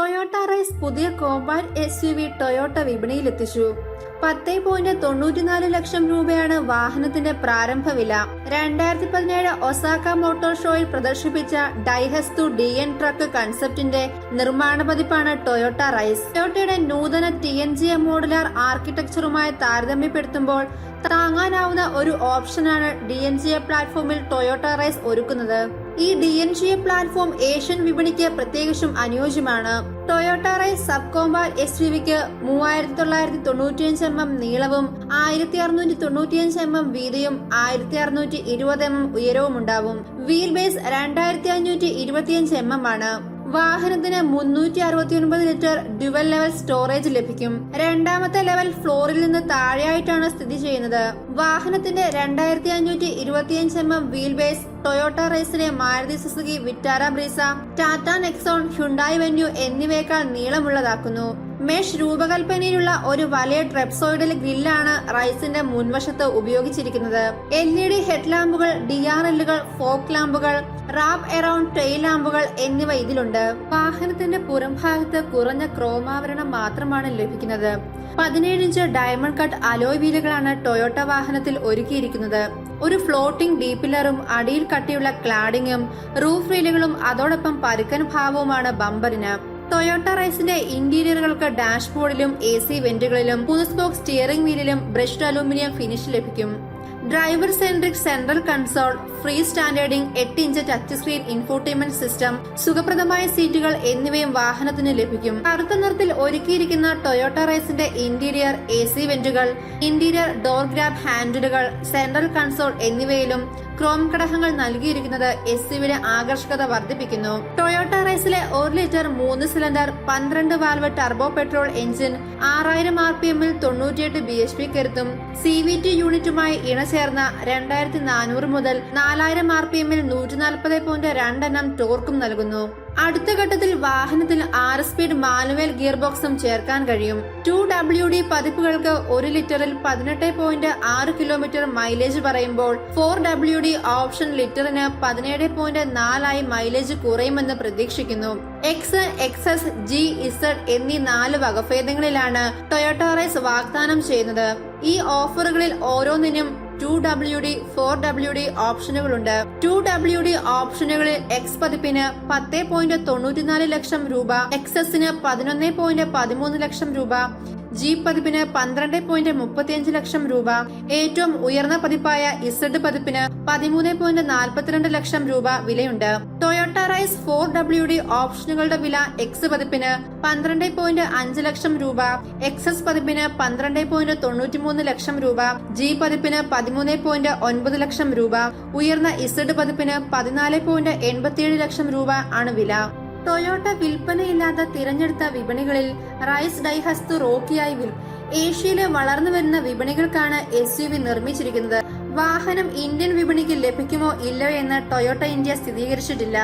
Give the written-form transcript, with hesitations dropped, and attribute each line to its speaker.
Speaker 1: Toyota rice പുതിയ compact SUV Toyota വിപണിയിലെത്തിച്ചു. 10.94 ലക്ഷം രൂപയാണ് വാഹനത്തിന്റെ പ്രാരംഭ വില. 2017 ഒസാക്ക മോട്ടോർ ഷോയിൽ പ്രദർശിപ്പിച്ച ഡൈഹസ്തു DN ട്രക്ക് കൺസെപ്റ്റിന്റെ നിർമ്മാണ പതിപ്പാണ് ടൊയോട്ട റൈസ്. ടൊയോട്ടയുടെ നൂതന TNGA മോഡുലാർ ആർക്കിടെക്ചറുമായി താരതമ്യപ്പെടുത്തുമ്പോൾ താങ്ങാനാവുന്ന ഒരു ഓപ്ഷനാണ് DNGA പ്ലാറ്റ്ഫോമിൽ ടൊയോട്ട റൈസ് ഒരുക്കുന്നത്. ഈ DNGA പ്ലാറ്റ്ഫോം ഏഷ്യൻ വിപണിക്ക് പ്രത്യേകിച്ചും അനുയോജ്യമാണ്. ടൊയോട്ട റൈസ് സബ് കോമ്പാക്ട് SUVക്ക് 3995 mm നീളവും 1695 mm വീതിയും 1620 mm ഉയരവും ഉണ്ടാവും. വീൽ ബേസ് 2525 mm ആണ്. വാഹനത്തിന് 369 ലിറ്റർ ഡ്യുവൽ ലെവൽ സ്റ്റോറേജ് ലഭിക്കും. രണ്ടാമത്തെ ലെവൽ ഫ്ലോറിൽ നിന്ന് താഴെയായിട്ടാണ് സ്ഥിതി ചെയ്യുന്നത്. വാഹനത്തിന്റെ 2525 mm വീൽ ബേസ് ടൊയോട്ട റൈസിനെ Maruti Suzuki Vitara Brezza, Tata Nexon, Hyundai Venue എന്നിവയേക്കാൾ നീളമുള്ളതാക്കുന്നു. മെഷ് രൂപകൽപ്പനയിലുള്ള ഒരു വലിയ ട്രെപ്സോയിഡൽ ഗ്രില്ലാണ് റൈസിന്റെ മുൻവശത്ത് ഉപയോഗിച്ചിരിക്കുന്നത്. LED ഹെഡ്ലാമ്പുകൾ, DRLകൾ, ഫോഗ് ലാമ്പുകൾ, റാപ്പ് എറൗണ്ട് ടെയിൽ ലാമ്പുകൾ എന്നിവ ഇതിലുണ്ട്. വാഹനത്തിന്റെ പുറംഭാഗത്ത് കുറഞ്ഞ ക്രോമാവരണം മാത്രമാണ് ലഭിക്കുന്നത്. 17 ഇഞ്ച് ഡയമണ്ട് കട്ട് അലോയ് വീലുകളാണ് ടൊയോട്ട വാഹനത്തിൽ ഒരുക്കിയിരിക്കുന്നത്. ഒരു ഫ്ലോട്ടിംഗ് ഡി പില്ലറും അടിയിൽ കട്ടിയുള്ള ക്ലാഡിങ്ങും റൂഫ് റീലുകളും അതോടൊപ്പം പരുക്കൻ ഭാവവുമാണ് ബമ്പറിന്. ടൊയോട്ട റൈസിന്റെ ഇന്റീരിയറുകൾക്ക് ഡാഷ്ബോർഡിലും AC വെന്റുകളിലും 3 സ്പോക്ക് സ്റ്റിയറിംഗ് വീലിലും ബ്രഷ്ഡ് അലൂമിനിയം ഫിനിഷ് ലഭിക്കും. Driver centric central console, free standing, 8 inch touch screen infotainment system, സുഖപ്രദമായ സീറ്റുകൾ എന്നിവയും വാഹനത്തിന് ലഭിക്കും. കറുത്ത നിറത്തിൽ ഒരുക്കിയിരിക്കുന്ന ടൊയോട്ട റൈസിന്റെ ഇന്റീരിയർ AC വെന്റുകൾ, ഇന്റീരിയർ ഡോർ ഗ്രാബ് ഹാൻഡിലുകൾ, സെൻട്രൽ കൺസോൾ എന്നിവയിലും ക്രോം ഘടകങ്ങൾ നൽകിയിരിക്കുന്നത് SUVയുടെ ആകർഷകത വർദ്ധിപ്പിക്കുന്നു. ടൊയോട്ട റൈസിലെ 1 litre 3 cylinder 12 valve turbo petrol engine 6000 RPM-ൽ 98 bhp കരുത്തും CVT യൂണിറ്റുമായി ഇണചേർന്ന 2400 മുതൽ 4000 RPM-ൽ 140.2 Nm ടോർക്കും നൽകുന്നു. അടുത്ത ഘട്ടത്തിൽ വാഹനത്തിൽ 6 സ്പീഡ് മാനുവൽ ഗിയർ ബോക്സും ചേർക്കാൻ കഴിയും. 2WD പതിപ്പുകൾക്ക് 1 ലിറ്ററിൽ 18.6 കിലോമീറ്റർ മൈലേജ് പറയുമ്പോൾ 4WD ഓപ്ഷൻ ലിറ്ററിന് 17.4 ആയി മൈലേജ് കുറയുമെന്ന് പ്രതീക്ഷിക്കുന്നു. X, XS, G, Z എന്നീ 4 വകഭേദങ്ങളിലാണ് ടൊയോട്ട റൈസ് വാഗ്ദാനം ചെയ്യുന്നത്. ഈ ഓഫറുകളിൽ ഓരോന്നിനും 2WD, 4WD ഓപ്ഷനുകളുണ്ട്. 2WD ഓപ്ഷനുകളിൽ X പതിപ്പിന് 10.94 ലക്ഷം രൂപ, XSന് 11.13 ലക്ഷം രൂപ, G പതിപ്പിന് 12.35 ലക്ഷം രൂപ, ഏറ്റവും ഉയർന്ന പതിപ്പായ Z പതിപ്പിന് 13.42 ലക്ഷം രൂപ വിലയുണ്ട്. ടൊയോട്ട റൈസ് 4WD ഓപ്ഷനുകളുടെ വില X പതിപ്പിന് 12.5 ലക്ഷം രൂപ, XS പതിപ്പിന് 12.93 ലക്ഷം രൂപ, G പതിപ്പിന് 13.9 ലക്ഷം രൂപ, ഉയർന്ന Z പതിപ്പിന് 14.87 ലക്ഷം രൂപ ആണ് വില. ടൊയോട്ട വിൽപ്പനയില്ലാത്ത തിരഞ്ഞെടുത്ത വിപണികളിൽ റൈസ് ഡൈഹസ്തു റോക്കിയായി ഏഷ്യയിലെ വളർന്നു വരുന്ന വിപണികൾക്കാണ് SUV നിർമ്മിച്ചിരിക്കുന്നത്. വാഹനം ഇന്ത്യൻ വിപണിക്ക് ലഭിക്കുമോ ഇല്ലയോ എന്ന് ടൊയോട്ട ഇന്ത്യ സ്ഥിരീകരിച്ചിട്ടില്ല.